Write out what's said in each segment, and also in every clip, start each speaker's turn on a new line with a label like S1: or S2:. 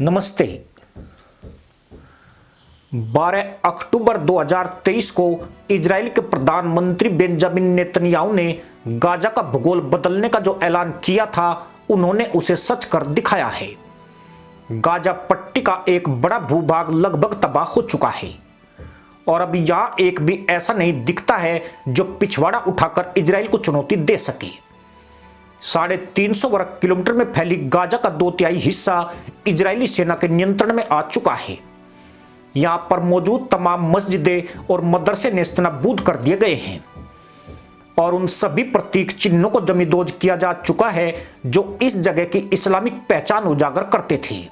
S1: नमस्ते। 12 अक्टूबर 2023 को इजराइल के प्रधानमंत्री बेंजामिन नेतन्याहू ने गाजा का भूगोल बदलने का जो ऐलान किया था, उन्होंने उसे सच कर दिखाया है। गाजा पट्टी का एक बड़ा भूभाग लगभग तबाह हो चुका है और अब यहां एक भी ऐसा नहीं दिखता है जो पिछवाड़ा उठाकर इजराइल को चुनौती दे सके। 350 वर्ग किलोमीटर में फैली गाजा का 2/3 हिस्सा इजरायली सेना के नियंत्रण में आ चुका है। यहां पर मौजूद तमाम मस्जिदें और मदरसे नेस्तनाबूद कर दिए गए हैं और उन सभी प्रतीक चिन्हों को जमींदोज किया जा चुका है जो इस जगह की इस्लामिक पहचान उजागर करते थे।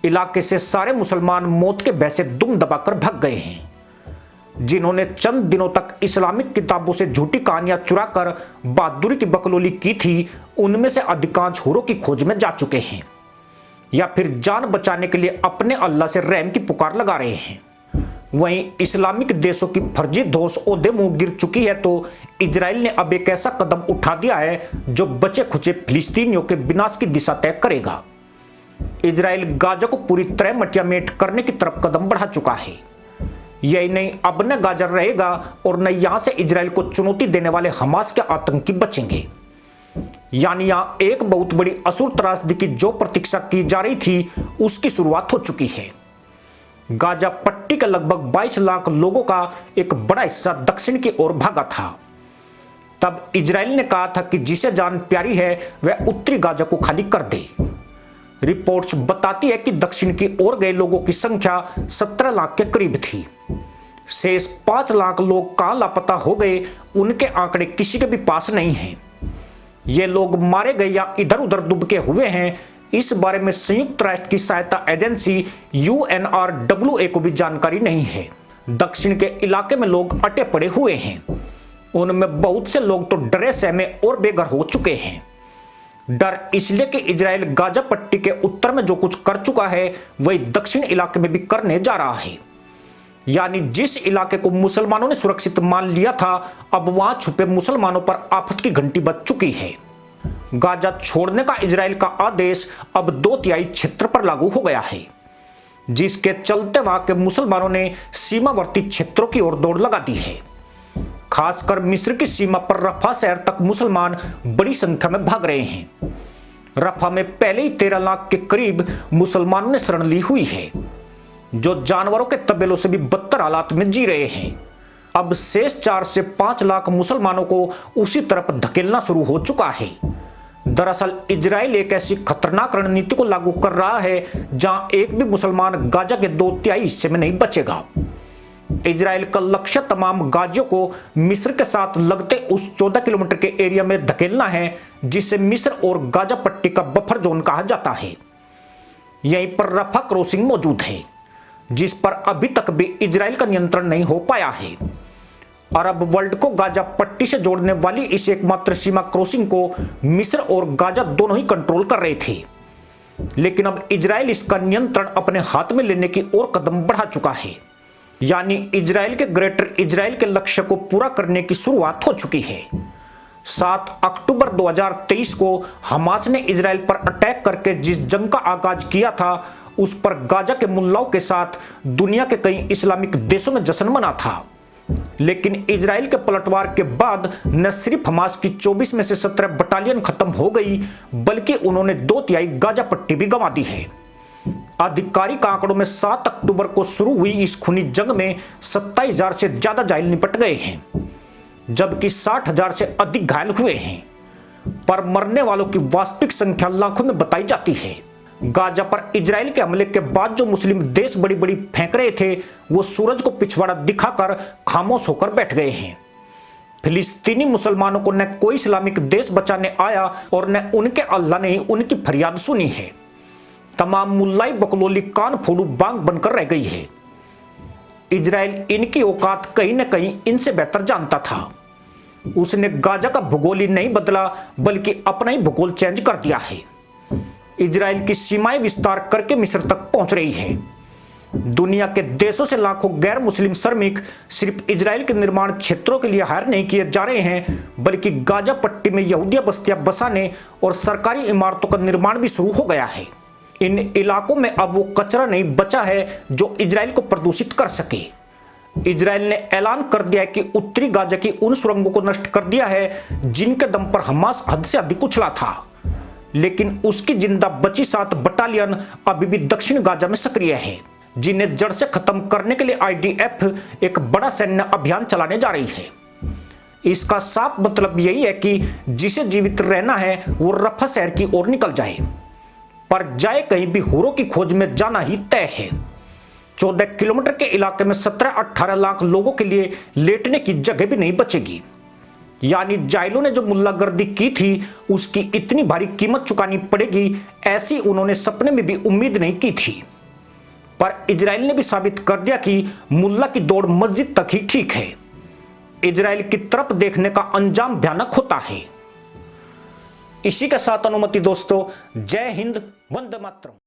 S1: इलाके से सारे मुसलमान मौत के भय से दुम दबाकर भाग गए हैं। जिन्होंने चंद दिनों तक इस्लामिक किताबों से झूठी कहानियां चुराकर बहादुरी की बकलोली की थी, उनमें से अधिकांश हुरों की खोज में जा चुके हैं या फिर जान बचाने के लिए अपने अल्लाह से रहम की पुकार लगा रहे हैं। वहीं इस्लामिक देशों की फर्जी धौंस ओहदे मुंह गिर चुकी है तो इजराइल ने अब एक ऐसा कदम उठा दिया है जो बचे खुचे फिलिस्तीनियों के विनाश की दिशा तय करेगा। इजराइल गाजा को पूरी तरह मटियामेट करने की तरफ कदम बढ़ा चुका है। यही नहीं, अब न गाजा रहेगा और न यहां से इजराइल को चुनौती देने वाले हमास के आतंकी बचेंगे। यानी यहां एक बहुत बड़ी असुर त्रासदी की जो प्रतीक्षा की जा रही थी, उसकी शुरुआत हो चुकी है। गाजा पट्टी के लगभग 22 लाख लोगों का एक बड़ा हिस्सा दक्षिण की ओर भागा था। तब इजराइल ने कहा था कि जिसे जान प्यारी है वह उत्तरी गाजा को खाली कर दे। रिपोर्ट्स बताती है कि दक्षिण की ओर गए लोगों की संख्या 17 लाख के करीब थी। शेष 5 लाख लोग कहां लापता हो गए, उनके आंकड़े किसी के भी पास नहीं हैं। ये लोग मारे गए या इधर उधर दुबके हुए हैं, इस बारे में संयुक्त राष्ट्र की सहायता एजेंसी UNRWA को भी जानकारी नहीं है। दक्षिण के इलाके में लोग अटे पड़े हुए हैं। उनमें बहुत से लोग तो डरे सहमे और बेघर हो चुके हैं। डर इसलिए कि इजराइल गाजा पट्टी के उत्तर में जो कुछ कर चुका है वही दक्षिण इलाके में भी करने जा रहा है। यानी जिस इलाके को मुसलमानों ने सुरक्षित मान लिया था, अब वहां छुपे मुसलमानों पर आफत की घंटी बज चुकी है। गाजा छोड़ने का इजराइल का आदेश अब 2/3 क्षेत्र पर लागू हो गया है, जिसके चलते वहां के मुसलमानों ने सीमावर्ती क्षेत्रों की ओर दौड़ लगा दी है। खासकर मिस्र की सीमा पर रफा शहर तक मुसलमान बड़ी संख्या में भाग रहे हैं। रफा में पहले ही 13 लाख के करीब मुसलमानों ने शरण ली हुई है, जो जानवरों के तबेलों से भी बदतर हालात में जी रहे हैं। अब शेष 4 से 5 लाख मुसलमानों को उसी तरफ धकेलना शुरू हो चुका है। दरअसल इजराइल एक ऐसी खतरनाक रणनीति को लागू कर रहा है जहां एक भी मुसलमान गाजा के 2/3 हिस्से में नहीं बचेगा। इजराइल का लक्ष्य तमाम गाजियों को मिस्र के साथ लगते उस 14 किलोमीटर के एरिया में धकेलना है, जिसे मिस्र और गाजा पट्टी का बफर जोन कहा जाता है। यहीं पर रफा क्रॉसिंग मौजूद है, जिस पर अभी तक भी इजराइल का नियंत्रण नहीं हो पाया है। अरब वर्ल्ड को गाजा पट्टी से जोड़ने वाली इस एकमात्र सीमा क्रॉसिंग को मिस्र और गाजा दोनों ही कंट्रोल कर रहे थे, लेकिन अब इजराइल इसका नियंत्रण अपने हाथ में लेने की ओर कदम बढ़ा चुका है। यानी इजराइल के ग्रेटर इजराइल के लक्ष्य को पूरा करने की शुरुआत हो चुकी है। 7 अक्टूबर 2023 को हमास ने इजराइल पर अटैक करके जिस जंग का आगाज किया था, उस पर गाजा के मुल्लाओं के साथ दुनिया के कई इस्लामिक देशों में जश्न मना था। लेकिन इजराइल के पलटवार के बाद न सिर्फ हमास की 24 में से 17 बटालियन खत्म हो गई, बल्कि उन्होंने 2/3 गाजा पट्टी भी गंवा दी है। आधिकारिक आंकड़ों में 7 अक्टूबर को शुरू हुई इस खूनी जंग में 27,000 से ज्यादा जाहिल निपट गए हैं, जबकि 60,000 से अधिक घायल हुए हैं। पर मरने वालों की वास्तविक संख्या लाखों में बताई जाती है। गाजा पर इजराइल के हमले के बाद जो मुस्लिम देश बड़ी बड़ी फेंक रहे थे, वो सूरज को पिछवाड़ा दिखाकर खामोश होकर बैठ गए हैं। फिलिस्तीनी मुसलमानों को न कोई इस्लामिक देश बचाने आया और न उनके अल्लाह ने उनकी फरियाद सुनी है। तमाम मुल्लाई बकलोली कान फोड़ू बांग बनकर रह गई है। इजराइल इनकी औकात कहीं न कहीं इनसे बेहतर जानता था। उसने गाजा का भूगोल ही नहीं बदला, बल्कि अपना ही भूगोल चेंज कर दिया है। इजराइल की सीमाएं विस्तार करके मिस्र तक पहुंच रही है। दुनिया के देशों से लाखों गैर मुस्लिम श्रमिक सिर्फ इजराइल के निर्माण क्षेत्रों के लिए हायर नहीं किए जा रहे हैं, बल्कि गाजा पट्टी में यहूदिया बस्तियां बसाने और सरकारी इमारतों का निर्माण भी शुरू हो गया है। इन इलाकों में अब वो कचरा नहीं बचा है जो इजराइल को प्रदूषित कर सके। इजराइल ने ऐलान कर दिया है कि उत्तरी गाजा की उन सुरंगों को नष्ट कर दिया है जिनके दम पर हमास हद से अधिक उछला था, लेकिन उसकी जिंदा बची 7 बटालियन अभी भी दक्षिण गाजा में सक्रिय है, जिन्हें जड़ से खत्म करने के लिए आईडीएफ एक बड़ा सैन्य अभियान चलाने जा रही है। इसका साफ मतलब यही है कि जिसे जीवित रहना है वो रफा शहर की ओर निकल जाए, पर जाए कहीं भी हुरों की खोज में जाना ही तय है। 14 किलोमीटर के इलाके में 17-18 लाख लोगों के लिए लेटने की जगह भी नहीं बचेगी। यानी जायलों ने जो मुल्लागर्दी की थी उसकी इतनी भारी कीमत चुकानी पड़ेगी, ऐसी उन्होंने सपने में भी उम्मीद नहीं की थी। पर इजराइल ने भी साबित कर दिया कि मुल्ला की दौड़ मस्जिद तक ही ठीक है। इजराइल की तरफ देखने का अंजाम भयानक होता है। इसी के साथ अनुमति दोस्तों, जय हिंद, वंदे मातरम।